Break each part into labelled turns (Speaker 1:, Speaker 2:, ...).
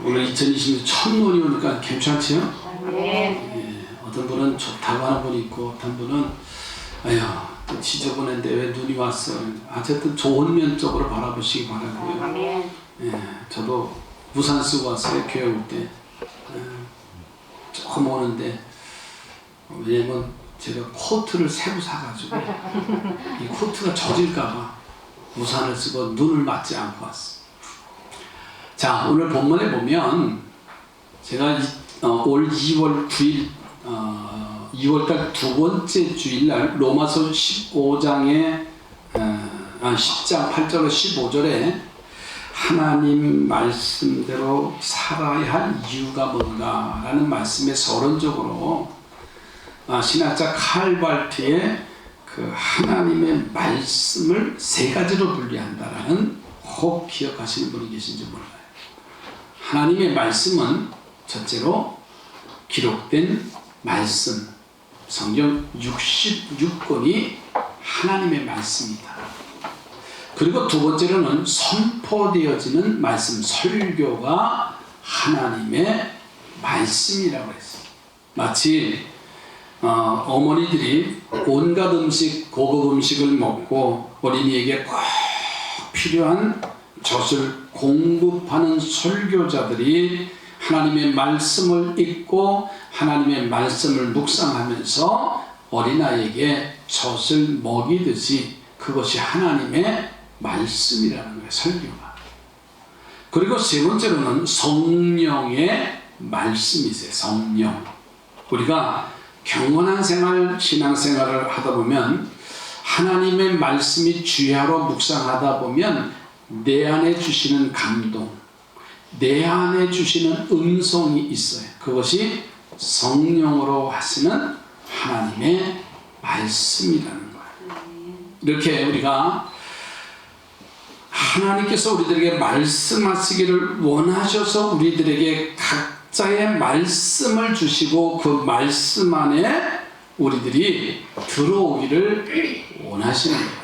Speaker 1: 오늘 2020년 첫눈이 오니까 괜찮지요?
Speaker 2: 네.
Speaker 1: 예, 어떤 분은 좋다고 하는 분이 있고 어떤 분은 아휴 또 지저분한데 왜 눈이 왔어. 어쨌든 좋은 면 쪽으로 바라보시기 바라고요.
Speaker 2: 아멘.
Speaker 1: 예, 저도 우산 쓰고 왔어요. 교회 올 때. 조금 오는데 왜냐면 제가 코트를 새로 사가지고 이 코트가 젖을까봐 우산을 쓰고 눈을 맞지 않고 왔어. 자, 오늘 본문에 보면 제가 올 2월 9일 2월달 두 번째 주일날 로마서 15장에 10장 8절로 15절에 하나님 말씀대로 살아야 할 이유가 뭔가 라는 말씀에 서론적으로 신학자 칼 발트의 그 하나님의 말씀을 세 가지로 분리한다라는 혹 기억하시는 분이 계신지 몰라요. 하나님의 말씀은 첫째로 기록된 말씀, 성경 66권이 하나님의 말씀이다. 그리고 두 번째로는 선포되어지는 말씀, 설교가 하나님의 말씀이라고 했어요. 마치 어머니들이 온갖 음식, 고급 음식을 먹고 어린이에게 꼭 필요한 젖을 공급하는 설교자들이 하나님의 말씀을 읽고 하나님의 말씀을 묵상하면서 어린아이에게 젖을 먹이듯이 그것이 하나님의 말씀이라는 거예요. 설교가. 그리고 세 번째로는 성령의 말씀이세요. 성령. 우리가 경건한 생활, 신앙생활을 하다 보면 하나님의 말씀이 주야로 묵상하다 보면 내 안에 주시는 감동, 내 안에 주시는 음성이 있어요. 그것이 성령으로 하시는 하나님의 말씀이라는 거예요. 이렇게 우리가 하나님께서 우리들에게 말씀하시기를 원하셔서 우리들에게 각자의 말씀을 주시고 그 말씀 안에 우리들이 들어오기를 원하시는 거예요.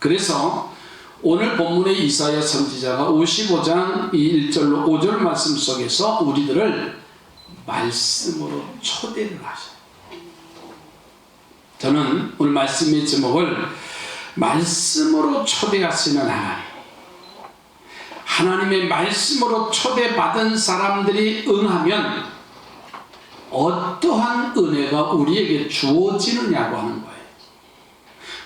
Speaker 1: 그래서 오늘 본문의 이사야 선지자가 55장 1절로 5절 말씀 속에서 우리들을 말씀으로 초대를 하셔요. 저는 오늘 말씀의 제목을 말씀으로 초대하시는 하나님, 하나님의 말씀으로 초대받은 사람들이 응하면 어떠한 은혜가 우리에게 주어지느냐고 하는 거예요.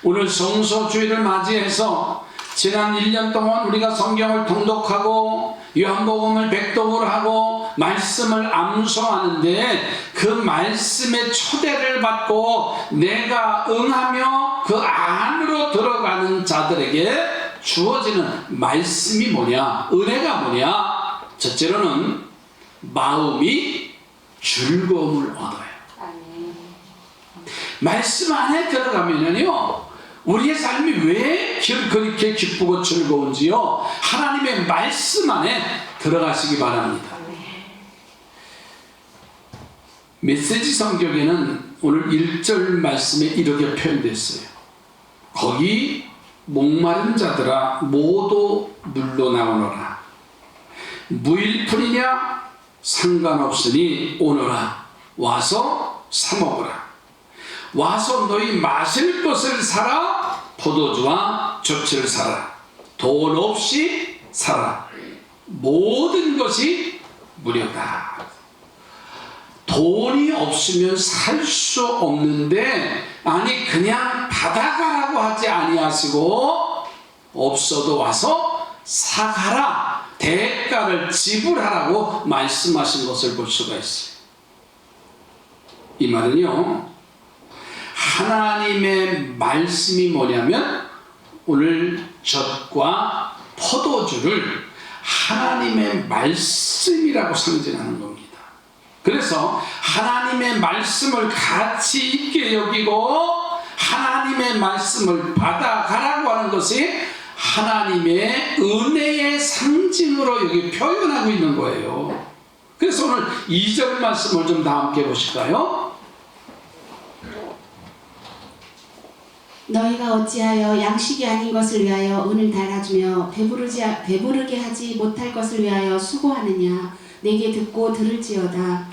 Speaker 1: 오늘 성소주일을 맞이해서 지난 1년 동안 우리가 성경을 통독하고 요한복음을 백독을 하고 말씀을 암송하는데 그 말씀의 초대를 받고 내가 응하며 그 안으로 들어가는 자들에게 주어지는 말씀이 뭐냐? 은혜가 뭐냐? 첫째로는 마음이 즐거움을 얻어요. 말씀 안에 들어가면요 우리의 삶이 왜 그렇게 기쁘고 즐거운지요 하나님의 말씀 안에 들어가시기 바랍니다. 메시지 성경에는 오늘 1절 말씀에 이렇게 표현됐어요. 거기 목마른 자들아 모두 물러나오너라. 무일푼이냐 상관없으니 오너라. 와서 사 먹으라. 와서 너희 마실 것을 사라. 포도주와 젖을 사라. 돈 없이 사라. 모든 것이 무료다. 돈이 없으면 살 수 없는데 아니 그냥 받아가라고 하지 아니하시고 없어도 와서 사가라. 대가를 지불하라고 말씀하신 것을 볼 수가 있어요. 이 말은요 하나님의 말씀이 뭐냐면 오늘 젖과 포도주를 하나님의 말씀이라고 상징하는 겁니다. 그래서 하나님의 말씀을 가치 있게 여기고 하나님의 말씀을 받아가라고 하는 것이 하나님의 은혜의 상징으로 여기 표현하고 있는 거예요. 그래서 오늘 2절 말씀을 좀 다 함께 보실까요?
Speaker 2: 너희가 어찌하여 양식이 아닌 것을 위하여 은을 달아주며 배부르게 하지 못할 것을 위하여 수고하느냐. 내게 듣고 들을지어다.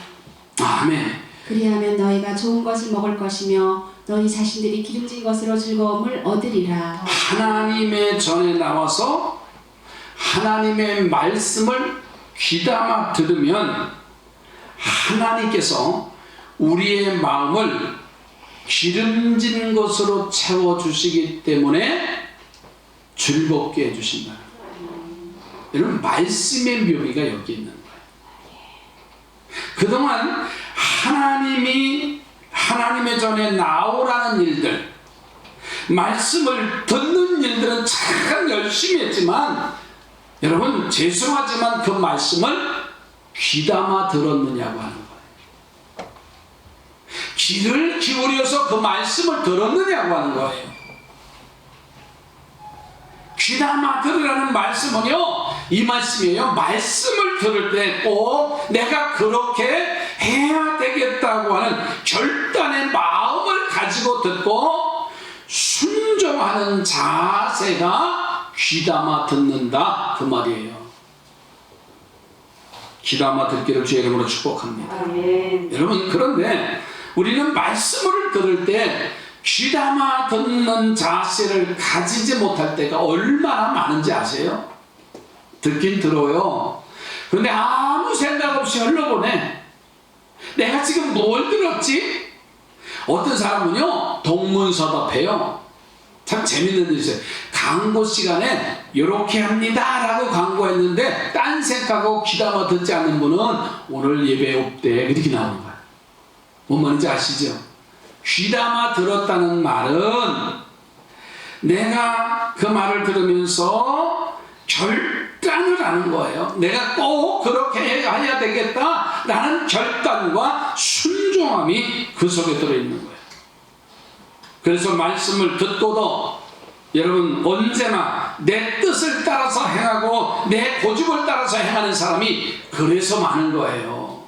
Speaker 1: 아멘.
Speaker 2: 그리하면 너희가 좋은 것을 먹을 것이며 너희 자신들이 기름진 것으로 즐거움을 얻으리라.
Speaker 1: 하나님의 전에 나와서 하나님의 말씀을 귀담아 들으면 하나님께서 우리의 마음을 기름진 것으로 채워주시기 때문에 즐겁게 해주신다. 여러분, 말씀의 묘미가 여기 있는 거예요. 그동안 하나님의 전에 나오라는 일들, 말씀을 듣는 일들은 참 열심히 했지만, 여러분 죄송하지만 그 말씀을 귀담아 들었느냐고 하는 거예요. 귀를 기울여서 그 말씀을 들었느냐고 하는 거예요. 귀담아 들으라는 말씀은요, 이 말씀이에요. 말씀을 들을 때 꼭 내가 그렇게 해야 되겠다고 하는 결단의 마음을 가지고 듣고 순종하는 자세가 귀담아 듣는다, 그 말이에요. 귀담아 듣기를 주의 이름으로 축복합니다.
Speaker 3: 아멘.
Speaker 1: 여러분, 그런데 우리는 말씀을 들을 때 귀담아 듣는 자세를 가지지 못할 때가 얼마나 많은지 아세요? 듣긴 들어요. 그런데 아무 생각 없이 흘러보내. 내가 지금 뭘 들었지? 어떤 사람은요, 동문서답해요. 참 재밌는 일이 있어요. 광고 시간에 이렇게 합니다 라고 광고했는데 딴 생각하고 귀담아 듣지 않는 분은 오늘 예배 없대, 이렇게 나오는 거예요. 뭔 말인지 아시죠? 귀담아 들었다는 말은 내가 그 말을 들으면서 결단을 하는 거예요. 내가 꼭 그렇게 해야 되겠다 라는 결단과 순종함이 그 속에 들어있는 거예요. 그래서 말씀을 듣고도 여러분, 언제나 내 뜻을 따라서 행하고 내 고집을 따라서 행하는 사람이 그래서 많은 거예요.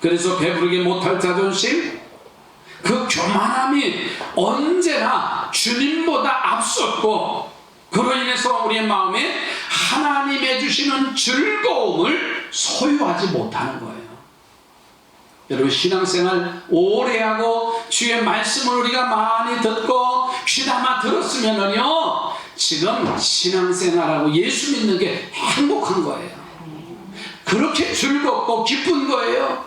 Speaker 1: 그래서 배부르게 못할 자존심, 그 교만함이 언제나 주님보다 앞섰고, 그로 인해서 우리의 마음에 하나님의 주시는 즐거움을 소유하지 못하는 거예요. 여러분, 신앙생활 오래 하고 주의 말씀을 우리가 많이 듣고 귀담아 들었으면요, 지금 신앙생활하고 예수 믿는 게 행복한 거예요. 그렇게 즐겁고 기쁜 거예요.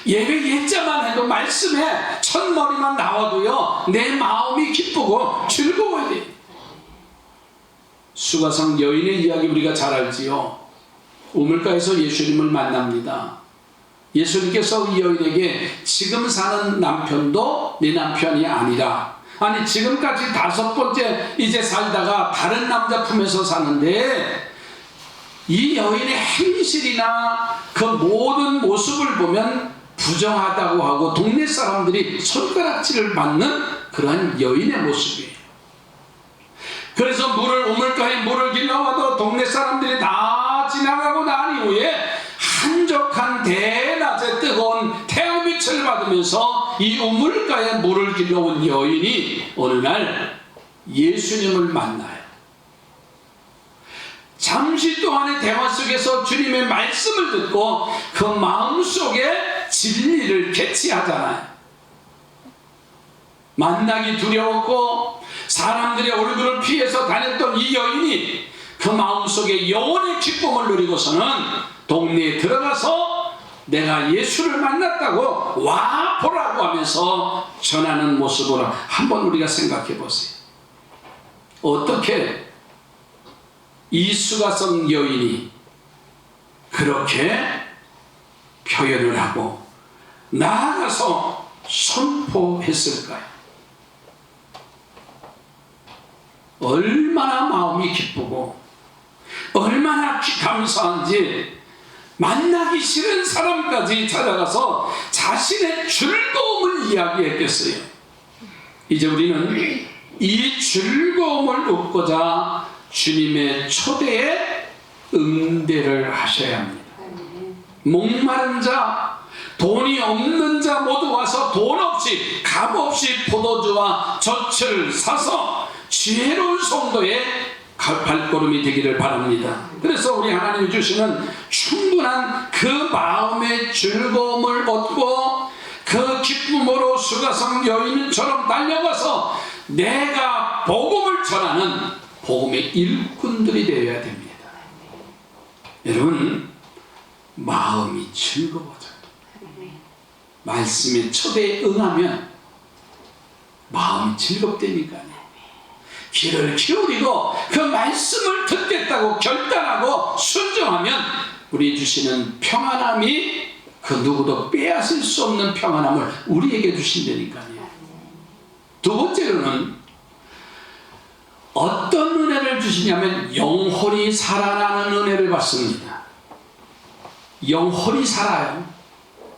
Speaker 1: 예배 예자만 해도 말씀에 첫머리만 나와도요, 내 마음이 기쁘고 즐거워야 돼요. 수가성 여인의 이야기 우리가 잘 알지요. 우물가에서 예수님을 만납니다. 예수님께서 이 여인에게 지금 사는 남편도 네 남편이 아니라, 아니 지금까지 5번째 이제 살다가 다른 남자 품에서 사는데, 이 여인의 행실이나 그 모든 모습을 보면 부정하다고 하고 동네 사람들이 손가락질을 받는 그러한 여인의 모습이에요. 그래서 우물가에 물을 길러와도 동네 사람들이 다 지나가고 난 이후에 한적한 대낮에 뜨거운 태양빛을 받으면서 이 우물가에 물을 길러온 여인이 어느 날 예수님을 만나요. 잠시 동안의 대화 속에서 주님의 말씀을 듣고 그 마음속에 진리를 캐치하잖아요. 만나기 두려웠고 사람들의 얼굴을 피해서 다녔던 이 여인이 그 마음속에 영원의 기쁨을 누리고서는 동네에 들어가서 내가 예수를 만났다고 와 보라고 하면서 전하는 모습으로 한번 우리가 생각해 보세요. 어떻게 이 수가성 여인이 그렇게 표현을 하고 나아가서 선포했을까요? 얼마나 마음이 기쁘고 얼마나 감사한지 만나기 싫은 사람까지 찾아가서 자신의 즐거움을 이야기했겠어요. 이제 우리는 이 즐거움을 얻고자 주님의 초대에 응대를 하셔야 합니다. 목마른 자, 돈이 없는 자 모두 와서 돈 없이 값 없이 포도주와 젖을 사서 지혜로운 성도의 발걸음이 되기를 바랍니다. 그래서 우리 하나님이 주시는 충분한 그 마음의 즐거움을 얻고 그 기쁨으로 수가성 여인처럼 달려가서 내가 복음을 전하는 복음의 일꾼들이 되어야 됩니다. 여러분, 마음이 즐거워져요. 말씀의 초대에 응하면 마음이 즐겁다니까요. 귀를 기울이고 그 말씀을 듣겠다고 결단하고 순종하면 우리 주시는 평안함이 그 누구도 빼앗을 수 없는 평안함을 우리에게 주신다니까요. 두 번째로는 어떤 은혜를 주시냐면 영혼이 살아나는 은혜를 받습니다. 영혼이 살아요.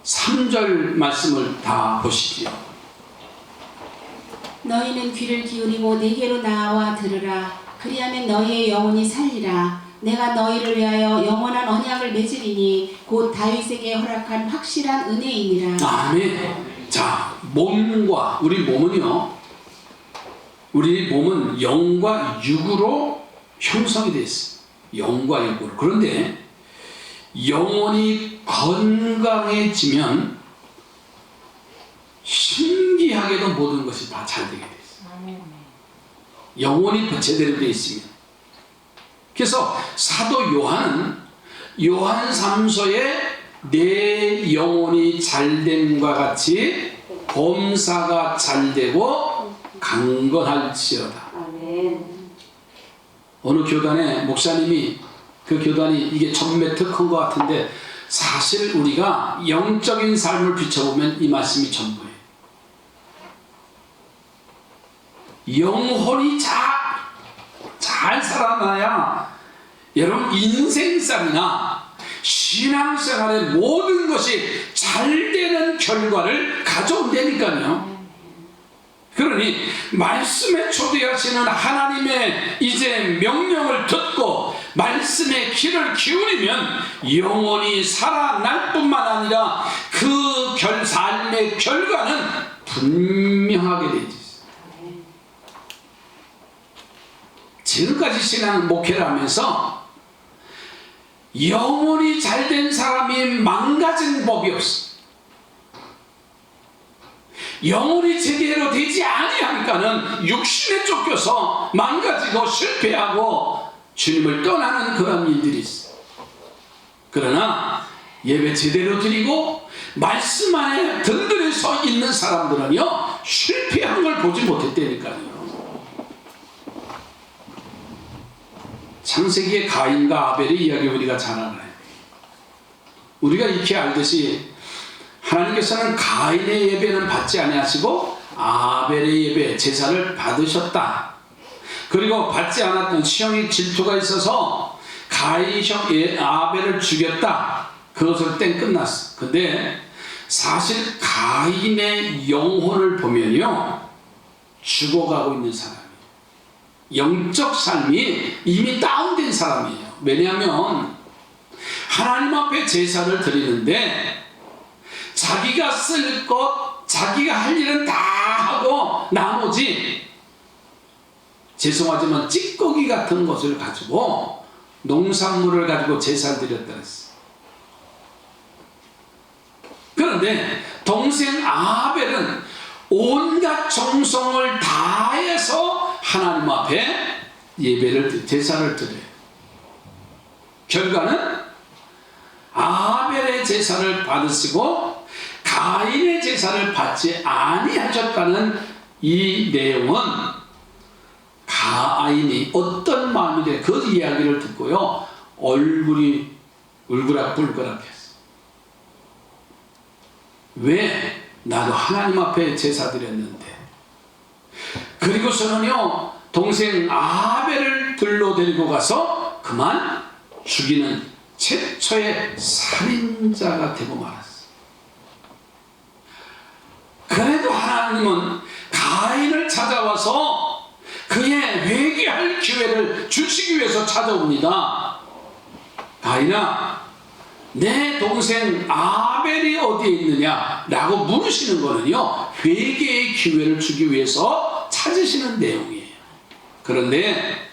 Speaker 1: 3절 말씀을 다 보시지요.
Speaker 2: 너희는 귀를 기울이고 내게로 나와 들으라. 그리하면 너희의 영혼이 살리라. 내가 너희를 위하여 영원한 언약을 맺으리니 곧 다윗에게 허락한 확실한 은혜이니라.
Speaker 1: 아멘. 자, 몸과 우리 몸은요, 우리 몸은 영과 육으로 형성이 되어 있어요. 영과 육으로. 그런데 영혼이 건강해지면 신기하게도 모든 것이 다 잘 되게 돼 있어요. 영혼이 제대로 되어 있으면. 그래서 사도 요한은 요한 3서에 내 영혼이 잘됨과 같이 범사가 잘되고 강건할지어다. 어느 교단에 목사님이 그 교단이 이게 1000m 큰 것 같은데 사실 우리가 영적인 삶을 비춰보면 이 말씀이 전부예요. 영혼이 잘 살아나야 여러분 인생살이나 신앙생활의 모든 것이 잘 되는 결과를 가져온다니까요. 그러니 말씀에 초대하시는 하나님의 이제 명령을 듣고 말씀에 귀를 기울이면 영혼이 살아날 뿐만 아니라 그 삶의 결과는 분명하게 되지. 지금까지 신앙 목회를 하면서 영혼이 잘된 사람이 망가진 법이 없어. 영혼이 제대로 되지 아니하니까는 육신에 쫓겨서 망가지고 실패하고 주님을 떠나는 그런 일들이 있어. 그러나 예배 제대로 드리고 말씀 안에 든든히 서 있는 사람들은요 실패한 걸 보지 못했다니까요. 창세기의 가인과 아벨의 이야기 우리가 잘 알아요. 우리가 익히 알듯이 하나님께서는 가인의 예배는 받지 아니하시고 아벨의 예배 제사를 받으셨다. 그리고 받지 않았던 시형이 질투가 있어서 가인 형 아벨을 죽였다. 그것을 땡 끝났어. 근데 사실 가인의 영혼을 보면요 죽어가고 있는 사람이에요. 영적 삶이 이미 다운된 사람이에요. 왜냐하면 하나님 앞에 제사를 드리는데 자기가 쓸 것, 자기가 할 일은 다 하고 나머지 죄송하지만 찌꺼기 같은 것을 가지고 농산물을 가지고 제사를 드렸다 그랬어요. 그런데 동생 아벨은 온갖 정성을 다해서 하나님 앞에 제사를 드려요. 결과는 아벨의 제사를 받으시고 가인의 제사를 받지 아니하셨다는 이 내용은 가인이 어떤 마음이 돼 그 이야기를 듣고요 얼굴이 울그락불그락했어. 왜? 나도 하나님 앞에 제사 드렸는데. 그리고서는요 동생 아벨을 들러 데리고 가서 그만 죽이는 최초의 살인자가 되고 말았어. 그래도 하나님은 가인을 찾아와서 그의 회개할 기회를 주시기 위해서 찾아옵니다. 가인아, 내 동생 아벨이 어디에 있느냐라고 물으시는 거는요, 회개의 기회를 주기 위해서 찾으시는 내용이에요. 그런데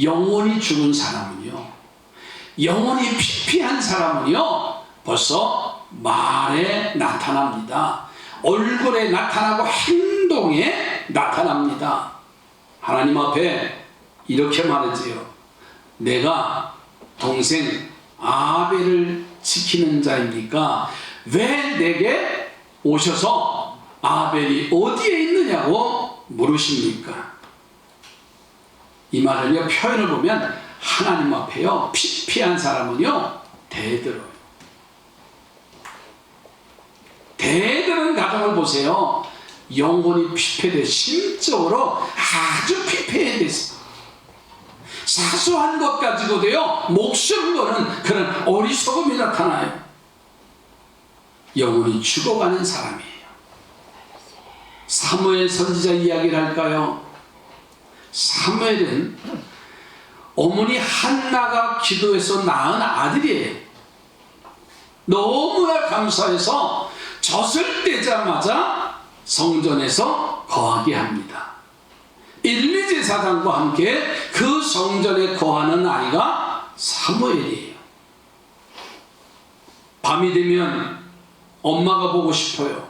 Speaker 1: 영혼이 죽은 사람은요, 영혼이 피폐한 사람은요, 벌써 말에 나타납니다. 얼굴에 나타나고 행동에 나타납니다. 하나님 앞에 이렇게 말하지요. 내가 동생 아벨을 지키는 자입니까? 왜 내게 오셔서 아벨이 어디에 있느냐고 물으십니까? 이 말을요, 표현을 보면 하나님 앞에요, 피폐한 사람은요, 대들어요. 대들은 가정을 보세요. 영혼이 피폐돼 심적으로 아주 피폐해졌어요. 사소한 것 가지고도요, 목숨을 거는 그런 어리석음이 나타나요. 영혼이 죽어가는 사람이에요. 사무엘 선지자 이야기를 할까요? 사무엘은 어머니 한나가 기도해서 낳은 아들이에요. 너무나 감사해서 젖을 떼자마자 성전에서 거하게 합니다. 엘리 제사장과 함께 그 성전에 거하는 아이가 사무엘이에요. 밤이 되면 엄마가 보고 싶어요.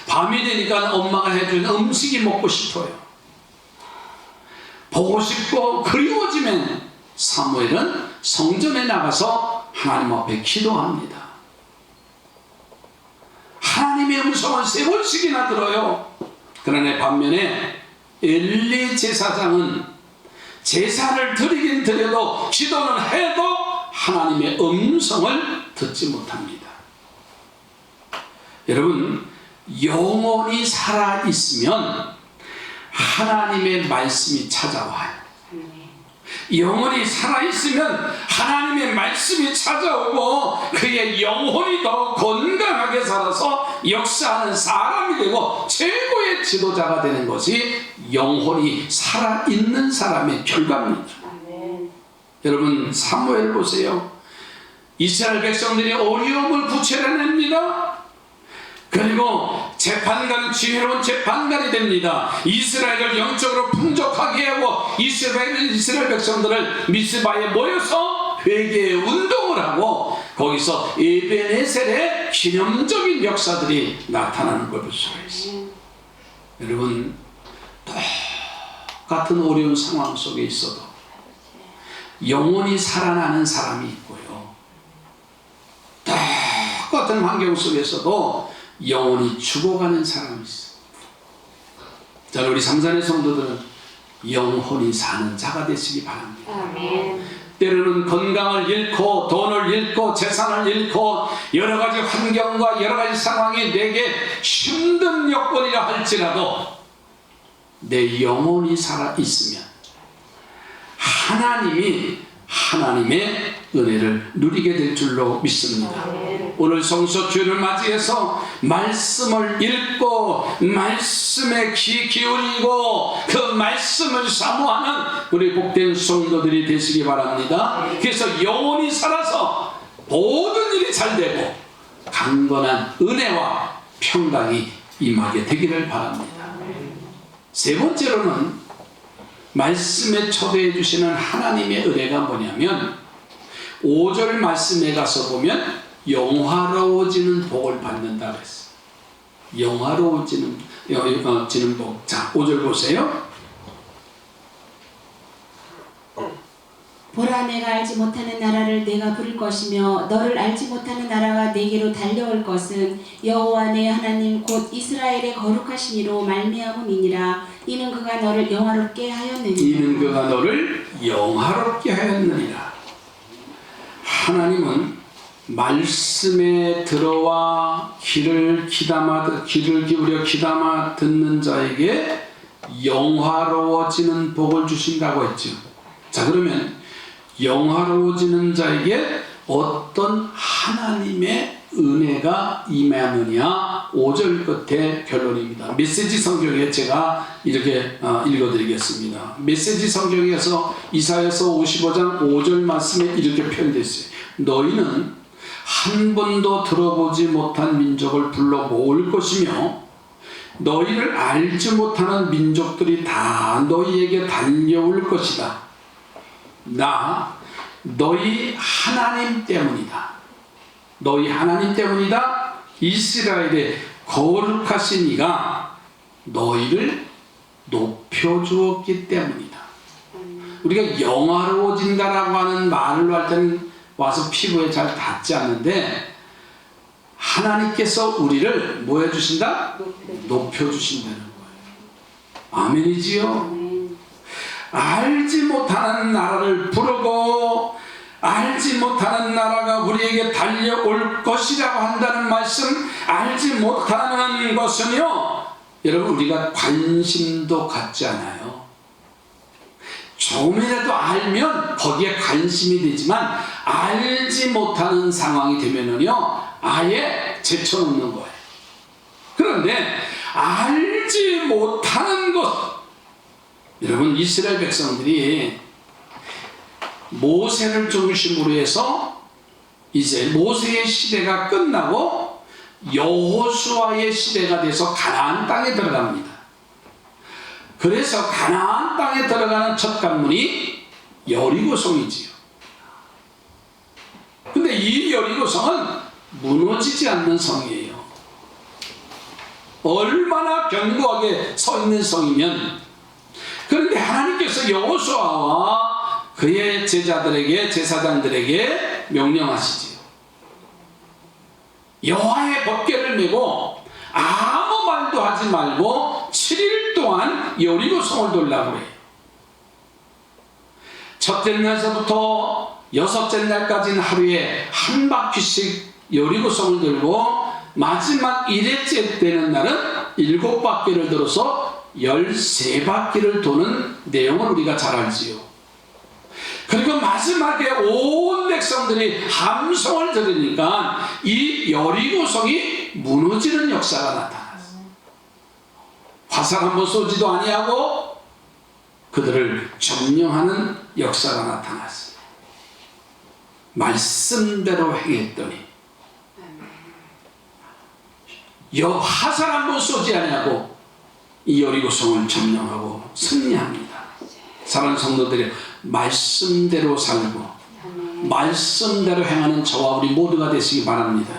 Speaker 1: 밤이 되니까 엄마가 해주는 음식이 먹고 싶어요. 보고 싶고 그리워지면 사무엘은 성전에 나가서 하나님 앞에 기도합니다. 하나님의 음성을 3번씩이나 들어요. 그러나 반면에 엘리 제사장은 제사를 드리긴 드려도 기도는 해도 하나님의 음성을 듣지 못합니다. 여러분, 영혼이 살아있으면 하나님의 말씀이 찾아와요. 영혼이 살아있으면 하나님의 말씀이 찾아오고 그의 영혼이 더 건강하게 살아서 역사하는 사람이 되고 최고의 지도자가 되는 것이 영혼이 살아있는 사람의 결과입니다. 여러분, 사무엘 보세요. 이스라엘 백성들이 어려움을 구체화냅니다. 그리고 재판관, 지혜로운 재판관이 됩니다. 이스라엘을 영적으로 풍족하게 하고 이스라엘 백성들을 미스바에 모여서 회개의 운동을 하고 거기서 에베네셀의 기념적인 역사들이 나타나는 걸 볼 수가 있어요. 여러분, 똑같은 어려운 상황 속에 있어도 영혼이 살아나는 사람이 있고요, 똑같은 환경 속에서도 영혼이 죽어가는 사람이 있어요. 자, 우리 삼산의 성도들은 영혼이 사는 자가 되시기 바랍니다.
Speaker 2: 아멘.
Speaker 1: 때로는 건강을 잃고 돈을 잃고 재산을 잃고 여러 가지 환경과 여러 가지 상황이 내게 힘든 여건이라 할지라도 내 영혼이 살아있으면 하나님이 하나님의 은혜를 누리게 될 줄로 믿습니다. 오늘 성소주를 맞이해서 말씀을 읽고 말씀에 귀 기울이고 그 말씀을 사모하는 우리 복된 성도들이 되시기 바랍니다. 그래서 영혼이 살아서 모든 일이 잘 되고 강건한 은혜와 평강이 임하게 되기를 바랍니다. 세 번째로는 말씀에 초대해 주시는 하나님의 은혜가 뭐냐면 5절 말씀에 가서 보면 영화로워지는 복을 받는다 그랬어요. 영화로워지는 복. 자, 5절 보세요.
Speaker 2: 보라, 내가 알지 못하는 나라를 내가 부를 것이며 너를 알지 못하는 나라가 내게로 달려올 것은 여호와 내 하나님 곧 이스라엘의 거룩하신 이로 말미암음이니라. 이는 그가 너를 영화롭게 하였느니라. 하나님은 말씀에 들어와 귀를 기울여 귀담아 듣는 자에게 영화로워지는 복을 주신다고 했죠. 자, 그러면 영화로워지는 자에게 어떤 하나님의
Speaker 1: 은혜가 임하느냐 5절 끝에 결론입니다. 메시지 성경에 제가 이렇게 읽어드리겠습니다. 메시지 성경에서 이사야서 55장 5절 말씀에 이렇게 표현되어 있어요. 너희는 한 번도 들어보지 못한 민족을 불러 모을 것이며 너희를 알지 못하는 민족들이 다 너희에게 달려올 것이다. 나 너희 하나님 때문이다. 너희 하나님 때문이다. 이스라엘의 거룩하신 이가 너희를 높여주었기 때문이다. 우리가 영화로워진다라고 하는 말로 할 때는 와서 피부에 잘 닿지 않는데 하나님께서 우리를 뭐 해주신다? 높여주신다는 거예요. 아멘이지요? 알지 못하는 나라를 부르고 알지 못하는 나라가 우리에게 달려올 것이라고 한다는 말씀, 알지 못하는 것은요, 여러분 우리가 관심도 갖지 않아요. 조금이라도 알면 거기에 관심이 되지만 알지 못하는 상황이 되면은요 아예 제쳐놓는 거예요. 그런데 알지 못하는 것, 여러분 이스라엘 백성들이 모세를 중심으로 해서 이제 모세의 시대가 끝나고 여호수아의 시대가 돼서 가나안 땅에 들어갑니다. 그래서 가나안 땅에 들어가는 첫 관문이 여리고성이지요. 근데 이 여리고성은 무너지지 않는 성이에요. 얼마나 견고하게 서 있는 성이면, 그런데 하나님께서 여호수아와 그의 제자들에게, 제사장들에게 명령하시지요. 여호와의 법궤를 메고 아무 말도 하지 말고 7일 동안 여리고성을 돌라고 해요. 첫째 날서부터 여섯째 날까지는 하루에 한 바퀴씩 여리고성을 돌고 마지막 1회째 되는 날은 7바퀴를 들어서 13바퀴를 도는 내용을 우리가 잘 알지요. 그리고 마지막에 온 백성들이 함성을 들으니까 이 여리고성이 무너지는 역사가 나타났어요. 화살 한번 쏘지도 아니하고 그들을 점령하는 역사가 나타났어요. 말씀대로 행했더니 화살 한번 쏘지 아니하고 이 여리고성을 점령하고 승리합니다. 사랑하는 성도들이 말씀대로 살고 말씀대로 행하는 저와 우리 모두가 되시기 바랍니다.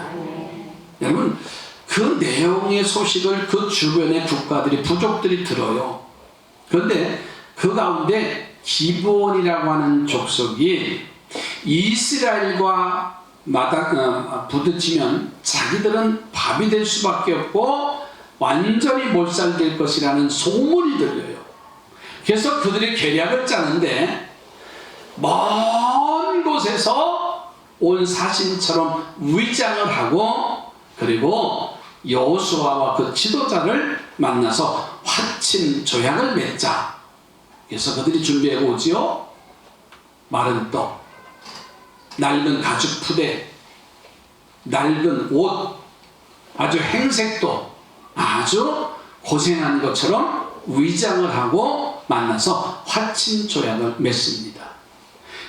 Speaker 1: 여러분 그 내용의 소식을 그 주변의 국가들이, 부족들이 들어요. 그런데 그 가운데 기브온이라고 하는 족속이 이스라엘과 부딪히면 자기들은 밥이 될 수밖에 없고 완전히 몰살될 것이라는 소문이 들려요. 그래서 그들이 계략을 짜는데 먼 곳에서 온 사신처럼 위장을 하고, 그리고 여호수아와 그 지도자를 만나서 화친 조약을 맺자. 그래서 그들이 준비해 오지요. 마른 떡, 낡은 가죽 푸대, 낡은 옷, 아주 행색도 아주 고생한 것처럼 위장을 하고 만나서 화친 조약을 맺습니다.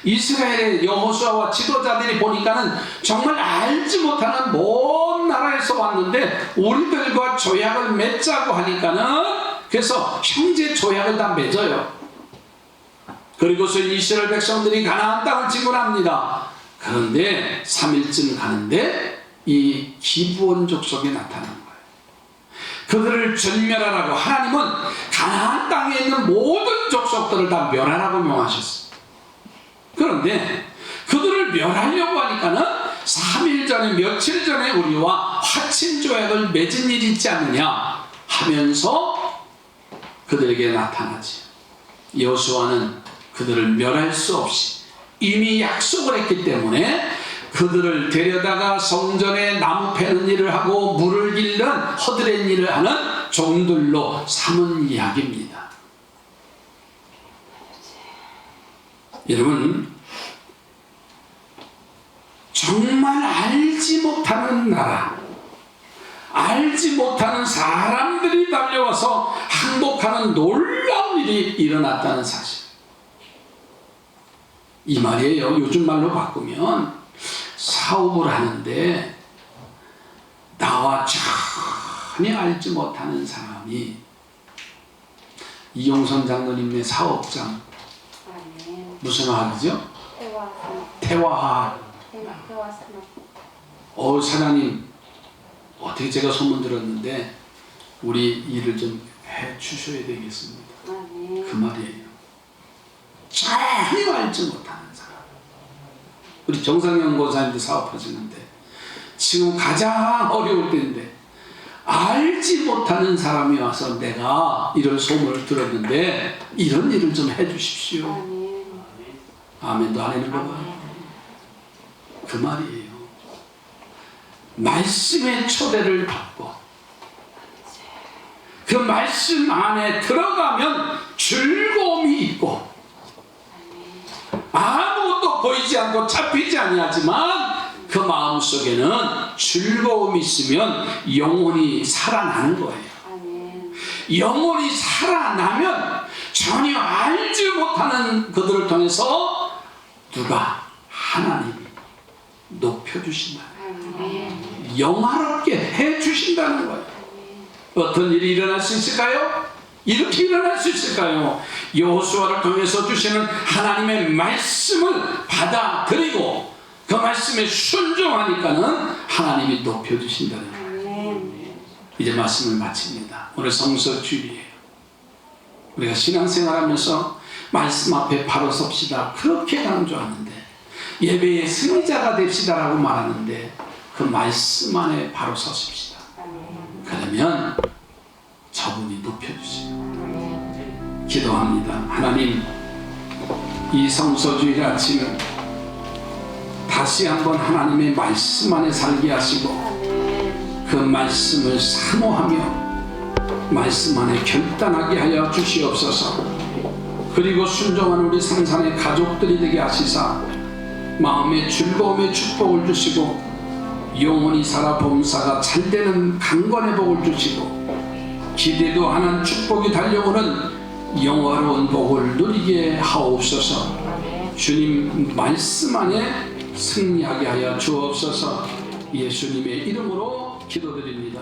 Speaker 1: 이스라엘의 여호수아와 지도자들이 보니까는 정말 알지 못하는 먼 나라에서 왔는데 우리들과 조약을 맺자고 하니까는, 그래서 형제 조약을 다 맺어요. 그리고서 이스라엘 백성들이 가나안 땅을 진군합니다. 그런데 3일쯤 가는데 이 기브온 족속이 나타난 거예요. 그들을 전멸하라고 하나님은 가나안 땅에 있는 모든 족속들을 다 멸하라고 명하셨어요. 그런데 그들을 멸하려고 하니까는 3일 전에, 며칠 전에 우리와 화친 조약을 맺은 일이 있지 않느냐 하면서 그들에게 나타나지. 여호수아는 그들을 멸할 수 없이 이미 약속을 했기 때문에 그들을 데려다가 성전에 나무 패는 일을 하고 물을 길는 허드렛 일을 하는 종들로 삼은 이야기입니다. 여러분, 정말 알지 못하는 나라, 알지 못하는 사람들이 달려와서 항복하는 놀라운 일이 일어났다는 사실. 이 말이에요. 요즘 말로 바꾸면 사업을 하는데 나와 전혀 알지 못하는 사람이 이용선 장로님의 사업장 무슨 학이죠? 태화학. 사장님 어떻게 제가 소문 들었는데 우리 일을 좀 해 주셔야 되겠습니다. 그 말이에요. 전혀 알지 못하는 사람. 우리 정상영 권사님도 사업하시는데 지금 가장 어려울 때인데 알지 못하는 사람이 와서 내가 이런 소문을 들었는데 이런 일을 좀 해주십시오. 아멘도 안 하는 거 봐요. 그 말이에요. 말씀의 초대를 받고 그 말씀 안에 들어가면 즐거움이 있고 아무것도 보이지 않고 잡히지 아니하지만 그 마음속에는 즐거움이 있으면 영혼이 살아나는 거예요. 영혼이 살아나면 전혀 알지 못하는 그들을 통해서 누가 하나님이 높여주신다. 영화롭게 해주신다는 거예요. 어떤 일이 일어날 수 있을까요? 이렇게 일어날 수 있을까요? 여호수아를 통해서 주시는 하나님의 말씀을 받아들이고 그 말씀에 순종하니까는 하나님이 높여주신다는 거예요. 이제 말씀을 마칩니다. 오늘 성서 주일이에요. 우리가 신앙생활하면서 말씀 앞에 바로 섭시다 그렇게 강조하는데 예배의 승리자가 됩시다라고 말하는데 그 말씀 안에 바로 서십시다. 그러면 저분이 높여주세요. 기도합니다. 하나님, 이 성서주일 아침 다시 한번 하나님의 말씀 안에 살게 하시고 그 말씀을 사모하며 말씀 안에 결단하게 하여 주시옵소서. 그리고 순종하는 우리 상산의 가족들이 되게 하시사 마음의 즐거움의 축복을 주시고 영원히 살아 봉사가 잘되는 강건의 복을 주시고 기대도 하는 축복이 달려오는 영화로운 복을 누리게 하옵소서. 주님 말씀 안에 승리하게 하여 주옵소서. 예수님의 이름으로 기도드립니다.